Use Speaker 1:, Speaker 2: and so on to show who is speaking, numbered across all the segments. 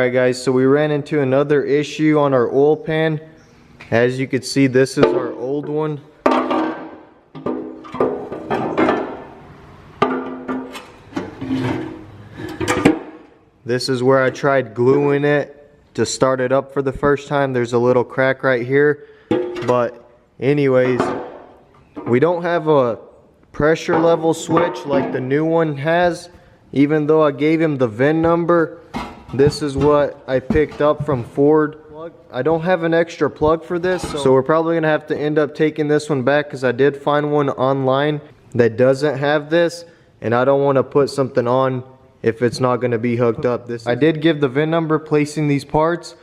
Speaker 1: Alright guys, so we ran into another issue on our oil pan. As you can see, this is our old one. This is where I tried gluing it to start it up for the first time. There's a little crack right here. But anyways, we don't have a pressure level switch like the new one has. Even though I gave him the VIN number, this is what I picked up from Ford. I don't have an extra plug for this, so we're probably gonna have to end up taking this one back because I did find one online that doesn't have this, and I don't want to put something on if it's not going to be hooked up. I did give the VIN number placing these parts,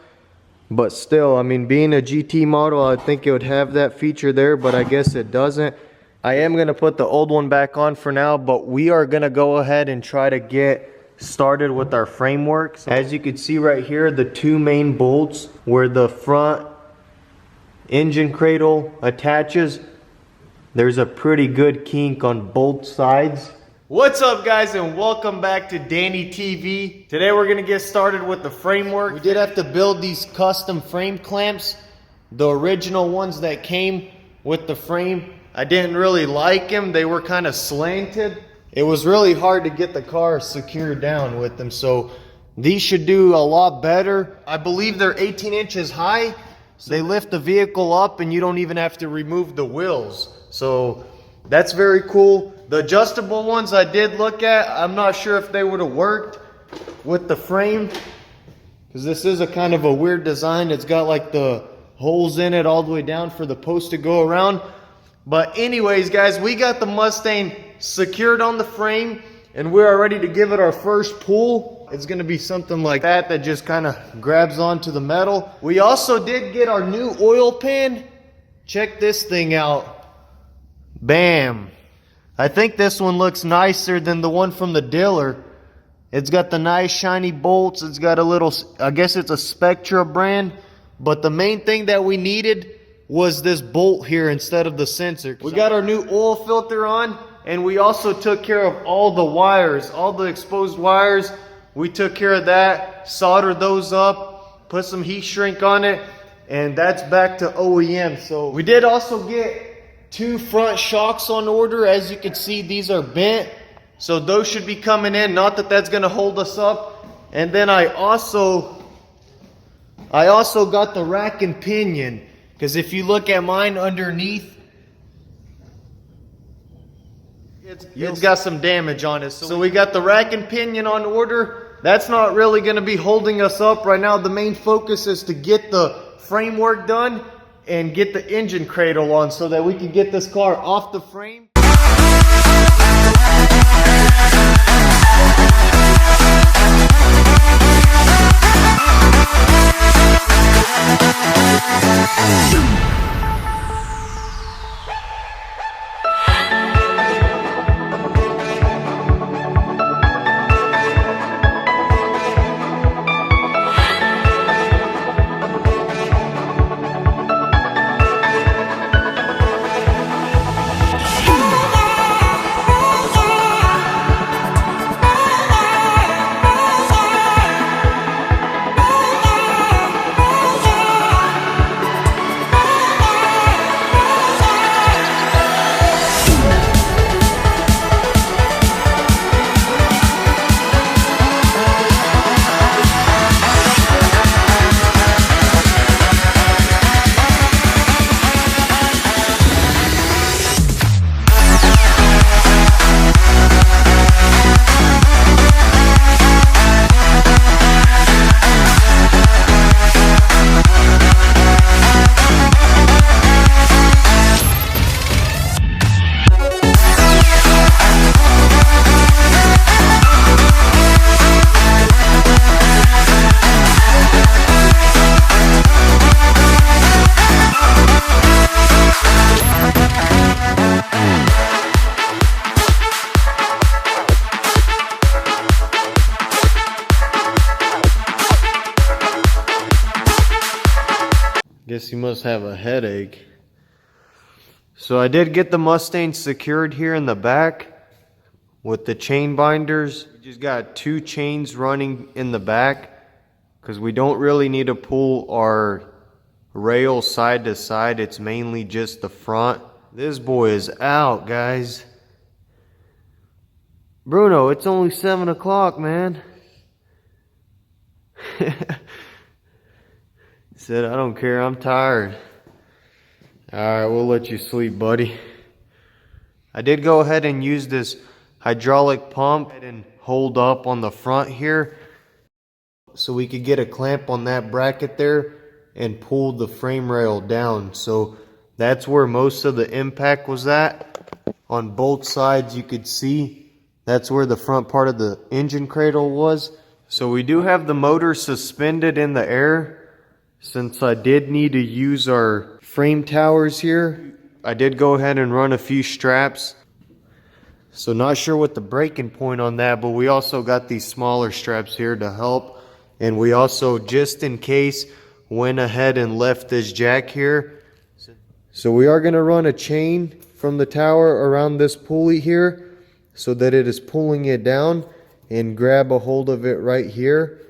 Speaker 1: but still, I mean, being a GT model, I think it would have that feature there, but I guess it doesn't. I am going to put the old one back on for now, but we are going to go ahead and try to get started with our framework. As you can see right here, the two main bolts where the front engine cradle attaches, there's a pretty good kink on both sides. What's up guys, and welcome back to dannyTV. Today we're gonna get started with the framework. We did have to build these custom frame clamps. The original ones that came with the frame, I didn't really like them. They were kind of slanted. It was really hard to get the car secured down with them, so these should do a lot better. I believe they're 18 inches high, so they lift the vehicle up and you don't even have to remove the wheels. So that's very cool. The adjustable ones I did look at, I'm not sure if they would have worked with the frame, because this is a kind of a weird design. It's got like the holes in it all the way down for the post to go around. But anyways guys, we got the Mustang secured on the frame and we're ready to give it our first pull. It's going to be something like that just kind of grabs onto the metal. We also did get our new oil pan. Check this thing out. Bam. I think this one looks nicer than the one from the dealer. It's got the nice shiny bolts. It's got a little, I guess it's a Spectra brand. But the main thing that we needed was this bolt here instead of the sensor. We got our new oil filter on, and we also took care of all the wires, all the exposed wires. We took care of that, soldered those up, put some heat shrink on it, and that's back to OEM. So we did also get two front shocks on order. As you can see, these are bent, so those should be coming in. Not that that's going to hold us up. And then I also got the rack and pinion, because if you look at mine underneath, it's got some damage on it. So we got the rack and pinion on order. That's not really going to be holding us up right now. The main focus is to get the framework done and get the engine cradle on so that we can get this car off the frame. Guess you must have a headache. So I did get the Mustang secured here in the back with the chain binders. We just got two chains running in the back. because we don't really need to pull our rail side to side. It's mainly just the front. This boy is out, guys. Bruno, it's only 7 o'clock, man. He said, I don't care, I'm tired. Alright, we'll let you sleep, buddy. I did go ahead and use this hydraulic pump and hold up on the front here so we could get a clamp on that bracket there and pull the frame rail down. So that's where most of the impact was at. On both sides you could see that's where the front part of the engine cradle was. So we do have the motor suspended in the air. Since I did need to use our frame towers here, I did go ahead and run a few straps. So not sure what the breaking point on that, but we also got these smaller straps here to help. And we also, just in case, went ahead and left this jack here. So we are going to run a chain from the tower around this pulley here so that it is pulling it down, and grab a hold of it right here.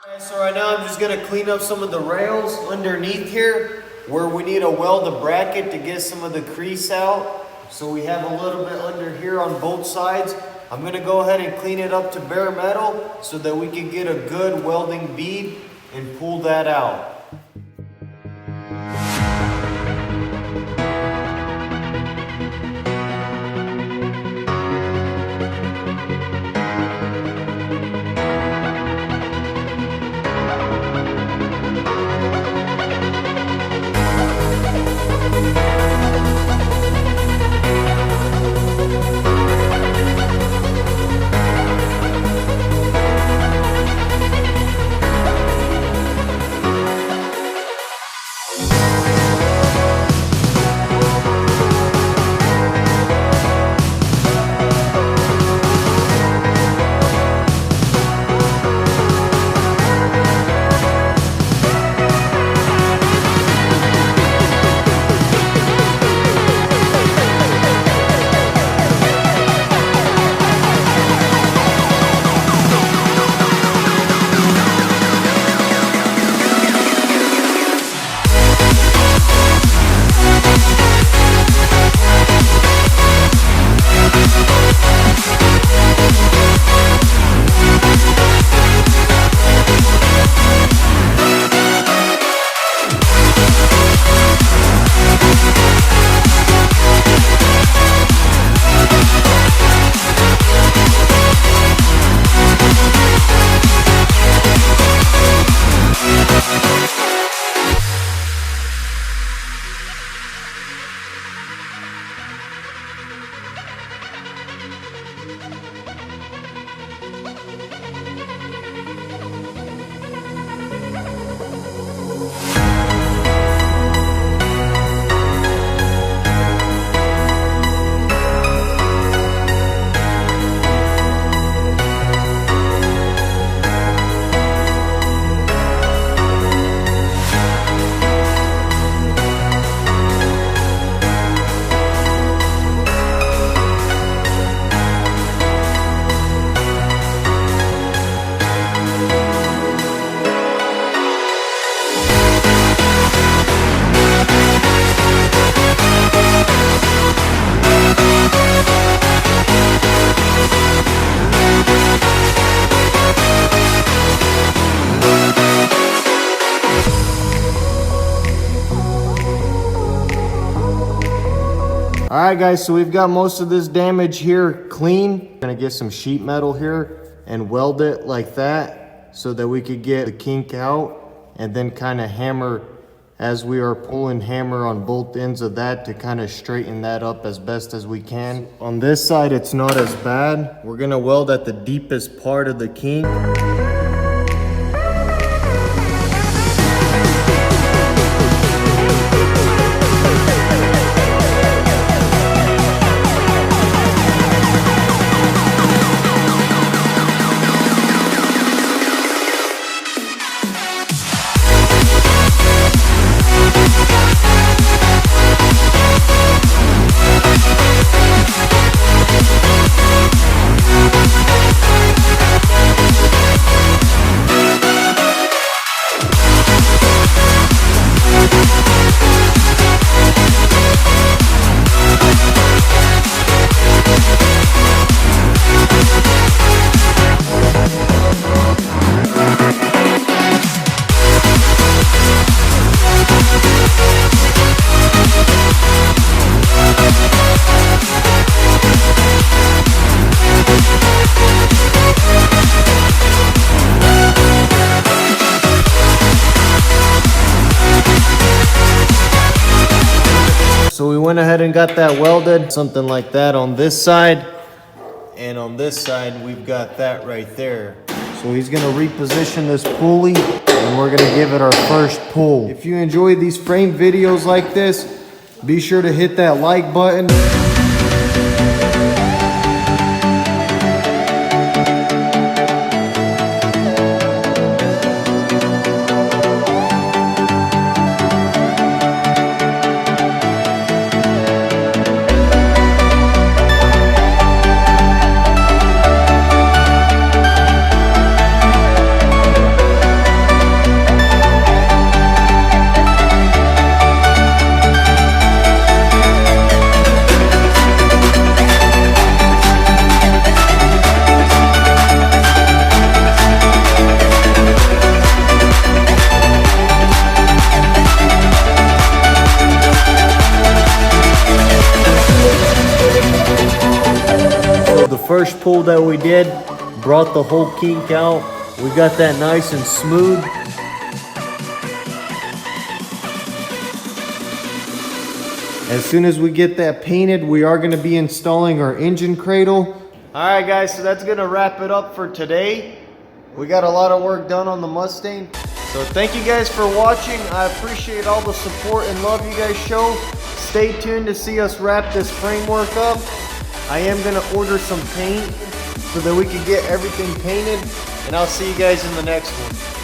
Speaker 1: Okay, so right now I'm just gonna clean up some of the rails underneath here where we need to weld a bracket to get some of the crease out. So we have a little bit under here on both sides. I'm gonna go ahead and clean it up to bare metal so that we can get a good welding bead and pull that out. Alright guys, so we've got most of this damage here clean. Gonna get some sheet metal here and weld it like that so that we could get the kink out, and then kind of hammer as we are pulling hammer on both ends of that to kind of straighten that up as best as we can. On this side it's not as bad. We're gonna weld at the deepest part of the kink. So we went ahead and got that welded, something like that on this side. And on this side, we've got that right there. So he's gonna reposition this pulley and we're gonna give it our first pull. If you enjoy these frame videos like this, be sure to hit that like button.
Speaker 2: pull that we did brought the whole kink out. We got that nice and smooth.
Speaker 1: As soon as we get that painted, we are going to be installing our engine cradle. Alright guys, so that's going to wrap it up for today. We got a lot of work done on the Mustang. So thank you guys for watching. I appreciate all the support and love you guys show. Stay tuned to see us wrap this framework up. I am going to order some paint so that we can get everything painted. And I'll see you guys in the next one.